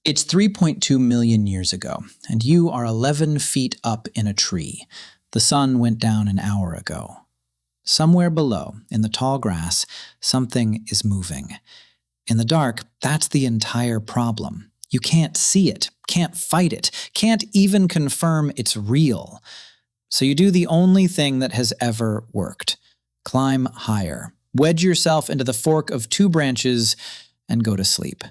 It's 3.2 million years ago, and you are 11 feet up in a tree. The sun went down an hour ago. Somewhere below, in the tall grass, something is moving. In the dark, that's the entire problem. You can't see it, can't fight it, can't even confirm it's real. So you do the only thing that has ever worked. Climb higher, wedge yourself into the fork of two branches, and go to sleep.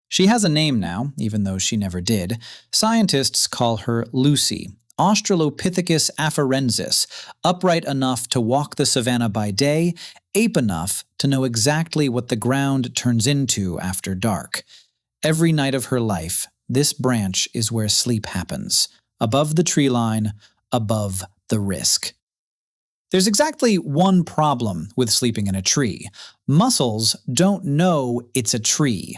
She has a name now, even though she never did. Scientists call her Lucy, Australopithecus afarensis, upright enough to walk the savannah by day, ape enough to know exactly what the ground turns into after dark. Every night of her life, this branch is where sleep happens, above the tree line, above the risk. There's exactly one problem with sleeping in a tree. Mussels don't know it's a tree.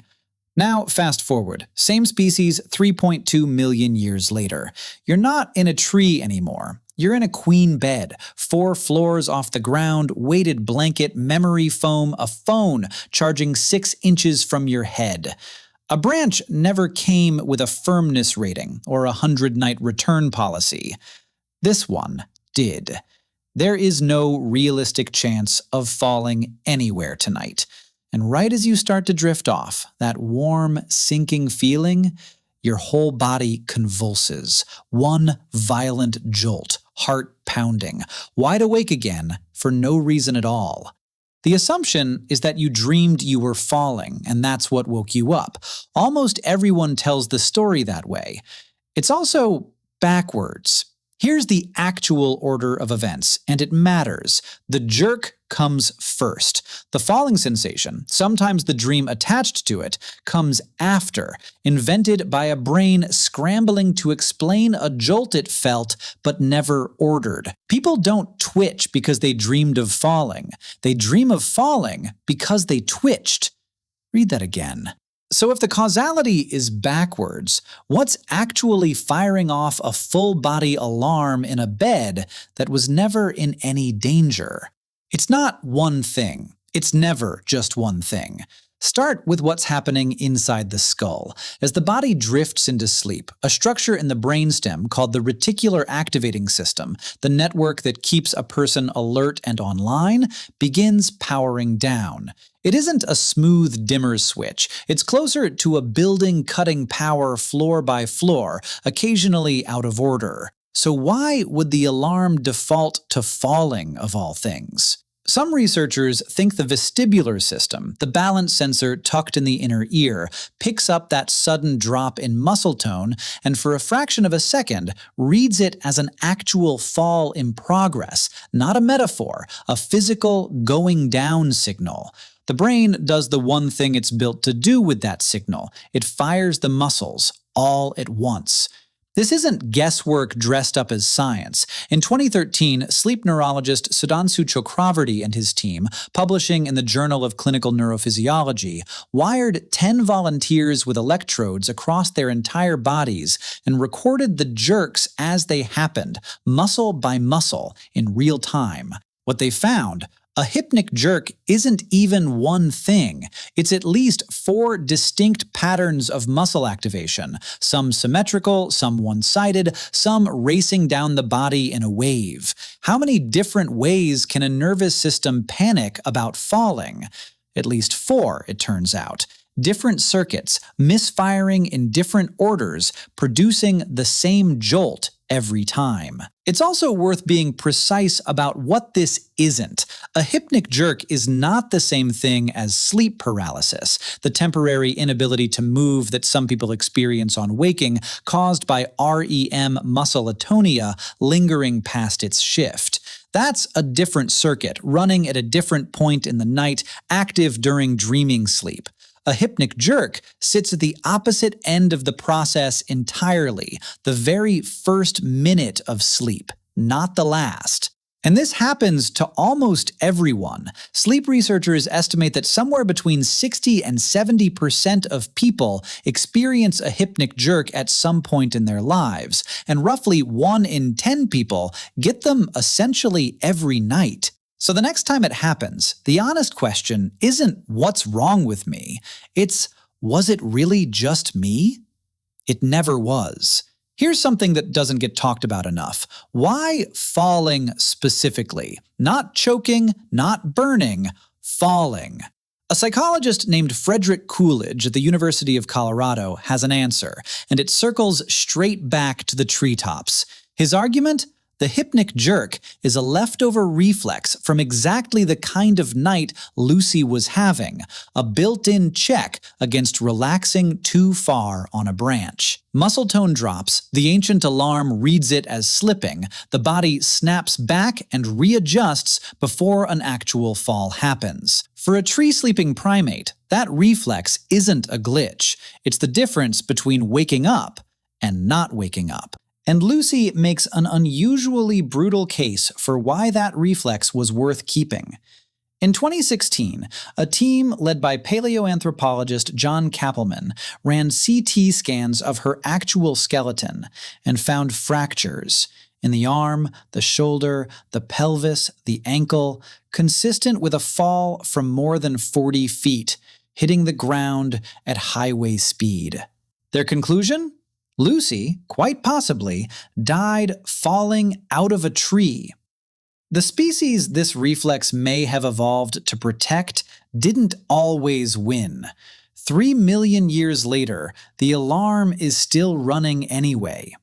Now, fast forward. Same species, 3.2 million years later. You're not in a tree anymore. You're in a queen bed, 4 floors off the ground, weighted blanket, memory foam, a phone charging 6 inches from your head. A branch never came with a firmness rating or a 100-night return policy. This one did. There is no realistic chance of falling anywhere tonight. And right as you start to drift off, that warm, sinking feeling, your whole body convulses. One violent jolt, heart pounding, wide awake again for no reason at all. The assumption is that you dreamed you were falling, and that's what woke you up. Almost everyone tells the story that way. It's also backwards. Here's the actual order of events, and it matters. The jerk comes first. The falling sensation, sometimes the dream attached to it, comes after, invented by a brain scrambling to explain a jolt it felt but never ordered. People don't twitch because they dreamed of falling. They dream of falling because they twitched. Read that again. So if the causality is backwards, what's actually firing off a full-body alarm in a bed that was never in any danger? It's not one thing. It's never just one thing. Start with what's happening inside the skull. As the body drifts into sleep, a structure in the brainstem called the reticular activating system, the network that keeps a person alert and online, begins powering down. It isn't a smooth dimmer switch. It's closer to a building cutting power floor by floor, occasionally out of order. So why would the alarm default to falling of all things? Some researchers think the vestibular system, the balance sensor tucked in the inner ear, picks up that sudden drop in muscle tone and for a fraction of a second reads it as an actual fall in progress, not a metaphor, a physical going down signal. The brain does the one thing it's built to do with that signal. It fires the muscles all at once. This isn't guesswork dressed up as science. In 2013, sleep neurologist Sudhanshu Chakravarty and his team, publishing in the Journal of Clinical Neurophysiology, wired 10 volunteers with electrodes across their entire bodies and recorded the jerks as they happened, muscle by muscle, in real time. What they found: a hypnic jerk isn't even one thing. It's at least 4 distinct patterns of muscle activation, some symmetrical, some one-sided, some racing down the body in a wave. How many different ways can a nervous system panic about falling? At least 4, it turns out. Different circuits, misfiring in different orders, producing the same jolt every time. It's also worth being precise about what this isn't. A hypnic jerk is not the same thing as sleep paralysis, the temporary inability to move that some people experience on waking, caused by REM muscle atonia lingering past its shift. That's a different circuit, running at a different point in the night, active during dreaming sleep. A hypnic jerk sits at the opposite end of the process entirely, the very first minute of sleep, not the last. And this happens to almost everyone. Sleep researchers estimate that somewhere between 60 and 70% of people experience a hypnic jerk at some point in their lives, and roughly 1 in 10 people get them essentially every night. So the next time it happens, the honest question isn't what's wrong with me, it's Was it really just me? It never was. Here's something that doesn't get talked about enough. Why falling specifically? Not choking, not burning, falling. A psychologist named Frederick Coolidge at the University of Colorado has an answer, and it circles straight back to the treetops. His argument? The hypnic jerk is a leftover reflex from exactly the kind of night Lucy was having, a built-in check against relaxing too far on a branch. Muscle tone drops, the ancient alarm reads it as slipping, the body snaps back and readjusts before an actual fall happens. For a tree-sleeping primate, that reflex isn't a glitch. It's the difference between waking up and not waking up. And Lucy makes an unusually brutal case for why that reflex was worth keeping. In 2016, a team led by paleoanthropologist John Kappelman ran CT scans of her actual skeleton and found fractures in the arm, the shoulder, the pelvis, the ankle, consistent with a fall from more than 40 feet, hitting the ground at highway speed. Their conclusion? Lucy, quite possibly, died falling out of a tree. The species this reflex may have evolved to protect didn't always win. 3 million years later, the alarm is still running anyway.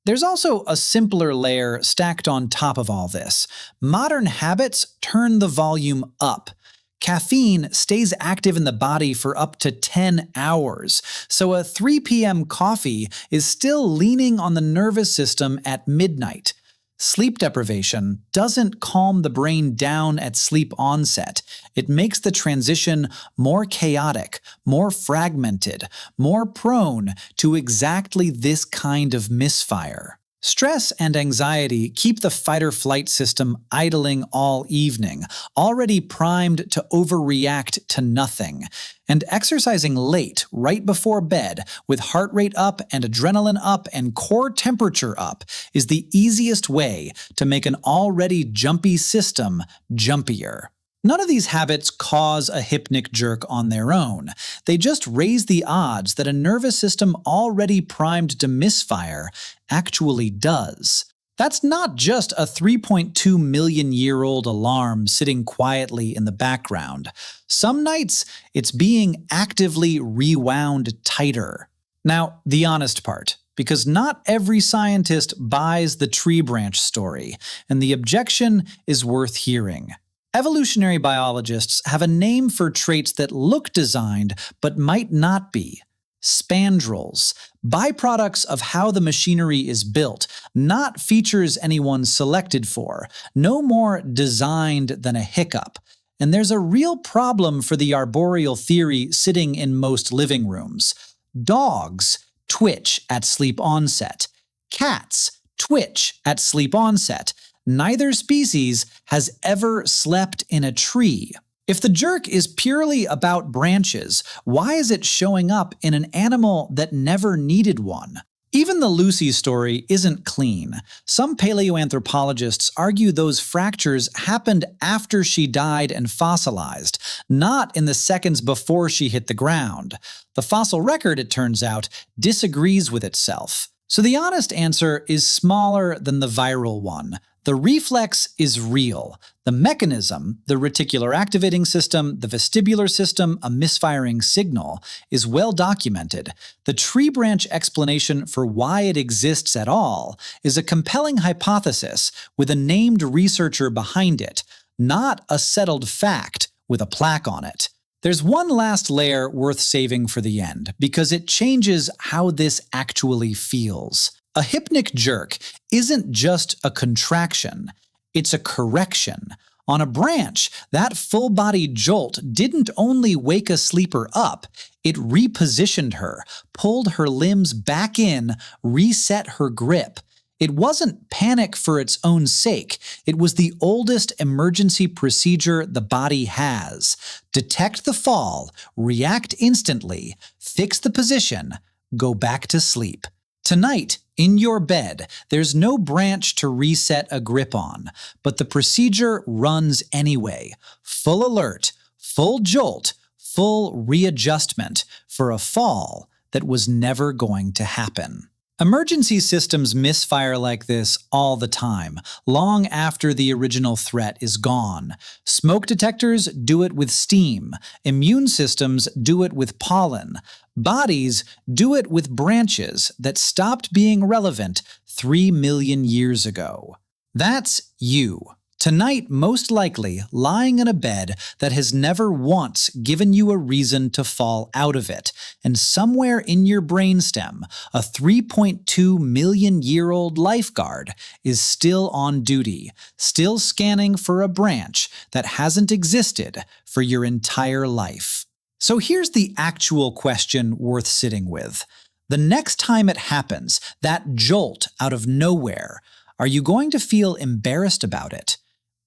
There's also a simpler layer stacked on top of all this. Modern habits turn the volume up. Caffeine stays active in the body for up to 10 hours, so a 3 p.m. coffee is still leaning on the nervous system at midnight. Sleep deprivation doesn't calm the brain down at sleep onset. It makes the transition more chaotic, more fragmented, more prone to exactly this kind of misfire. Stress and anxiety keep the fight-or-flight system idling all evening, already primed to overreact to nothing. And exercising late, right before bed, with heart rate up and adrenaline up and core temperature up, is the easiest way to make an already jumpy system jumpier. None of these habits cause a hypnic jerk on their own. They just raise the odds that a nervous system already primed to misfire actually does. That's not just a 3.2 million year old alarm sitting quietly in the background. Some nights, it's being actively rewound tighter. Now, the honest part, because not every scientist buys the tree branch story, and the objection is worth hearing. Evolutionary biologists have a name for traits that look designed but might not be. Spandrels, byproducts of how the machinery is built, not features anyone selected for, no more designed than a hiccup. And there's a real problem for the arboreal theory sitting in most living rooms. Dogs twitch at sleep onset. Cats twitch at sleep onset. Neither species has ever slept in a tree. If the jerk is purely about branches, why is it showing up in an animal that never needed one? Even the Lucy story isn't clean. Some paleoanthropologists argue those fractures happened after she died and fossilized, not in the seconds before she hit the ground. The fossil record, it turns out, disagrees with itself. So the honest answer is smaller than the viral one. The reflex is real. The mechanism, the reticular activating system, the vestibular system, a misfiring signal, is well documented. The tree branch explanation for why it exists at all is a compelling hypothesis with a named researcher behind it, not a settled fact with a plaque on it. There's one last layer worth saving for the end, because it changes how this actually feels. A hypnic jerk isn't just a contraction, it's a correction. On a branch, that full-body jolt didn't only wake a sleeper up, it repositioned her, pulled her limbs back in, reset her grip. It wasn't panic for its own sake, it was the oldest emergency procedure the body has. Detect the fall, react instantly, fix the position, go back to sleep. Tonight, in your bed, there's no branch to reset a grip on, but the procedure runs anyway. Full alert, full jolt, full readjustment for a fall that was never going to happen. Emergency systems misfire like this all the time, long after the original threat is gone. Smoke detectors do it with steam. Immune systems do it with pollen. Bodies do it with branches that stopped being relevant 3 million years ago. That's you. Tonight, most likely, lying in a bed that has never once given you a reason to fall out of it, and somewhere in your brainstem, a 3.2 million-year-old lifeguard is still on duty, still scanning for a branch that hasn't existed for your entire life. So here's the actual question worth sitting with. The next time it happens, that jolt out of nowhere, are you going to feel embarrassed about it?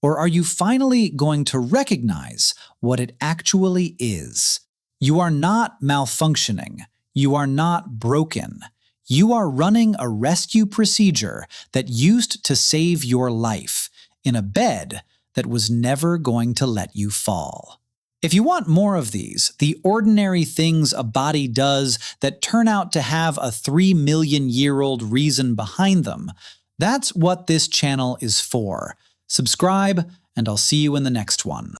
Or are you finally going to recognize what it actually is? You are not malfunctioning. You are not broken. You are running a rescue procedure that used to save your life in a bed that was never going to let you fall. If you want more of these, the ordinary things a body does that turn out to have a 3 million-year-old reason behind them, that's what this channel is for. Subscribe, and I'll see you in the next one.